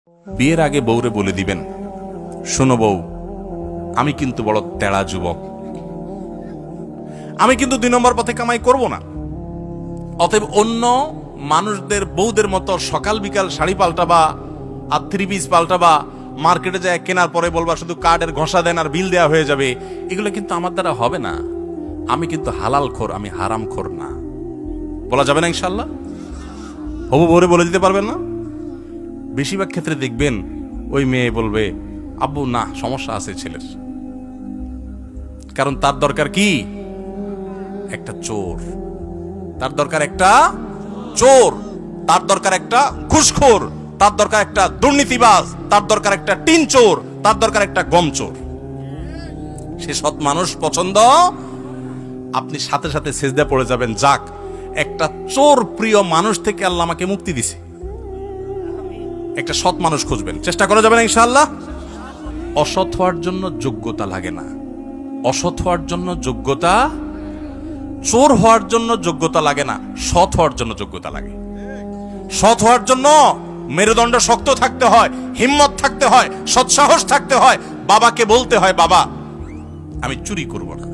বিয়ের আগে বউরে বলে দিবেন, শোনো বউ, আমি কিন্তু বড় তেড়া যুবক, আমি কিন্তু 2 নম্বর পথে কামাই করব না। অতএব অন্য মানুষদের বউদের মতো সকাল বিকাল শাড়ি পাল্টাবা আর 3 পিস পাল্টাবা, মার্কেটে যায় কেনার পরে বলবা শুধু কার্ডের ঘষা দেন আর বিল দেওয়া হয়ে যাবে, এগুলো কিন্তু আমার দ্বারা হবে না। আমি কিন্তু হালাল খোর, আমি হারাম খোর না। বলা যাবে না ইনশাল্লাহ? হবু বউরে বলে দিতে পারবেন না? বেশিরভাগ ক্ষেত্রে দেখবেন ওই মেয়ে বলবে, আব্বু না, সমস্যা আছে ছেলের, কারণ তার দরকার কি? একটা চোর। তার দরকার একটা চোর, তার দরকার একটা ঘুষখোর, তার দরকার একটা দুর্নীতিবাজ, তার দরকার একটা টিন চোর, তার দরকার একটা গম চোর। সে সৎ মানুষ পছন্দ। আপনি সাথে সাথে সেজদা পড়ে যাবেন, যাক, একটা চোর প্রিয় মানুষ থেকে আল্লাহ আমাকে মুক্তি দিছে। একটা সৎ মানুষ খুঁজবেন, চেষ্টা করা যাবে না ইনশাআল্লাহ? অসৎ হওয়ার জন্য যোগ্যতা লাগে না। অসৎ হওয়ার জন্য যোগ্যতা, চোর হওয়ার জন্য যোগ্যতা লাগে না, সৎ হওয়ার জন্য যোগ্যতা লাগে। সৎ হওয়ার জন্য মেরুদণ্ড শক্ত থাকতে হয়, হিম্মত থাকতে হয়, সৎসাহস থাকতে হয়। বাবাকে বলতে হয়, বাবা আমি চুরি করব না।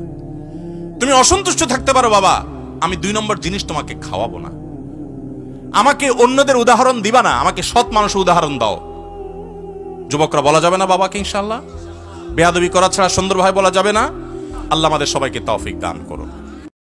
তুমি অসন্তুষ্ট থাকতে পারো, বাবা আমি 2 নম্বর জিনিস তোমাকে খাওয়াবো না। আমাকে অন্যদের উদাহরণ দিবা না, আমাকে সৎ মানুষের উদাহরণ দাও। যুবকরা বলা যাবে না বাবাকে ইনশাআল্লাহ? বেয়াদবি করা ছাড়া সুন্দরভাবে বলা যাবে না। আল্লাহ আমাদের সবাইকে তৌফিক দান করুন।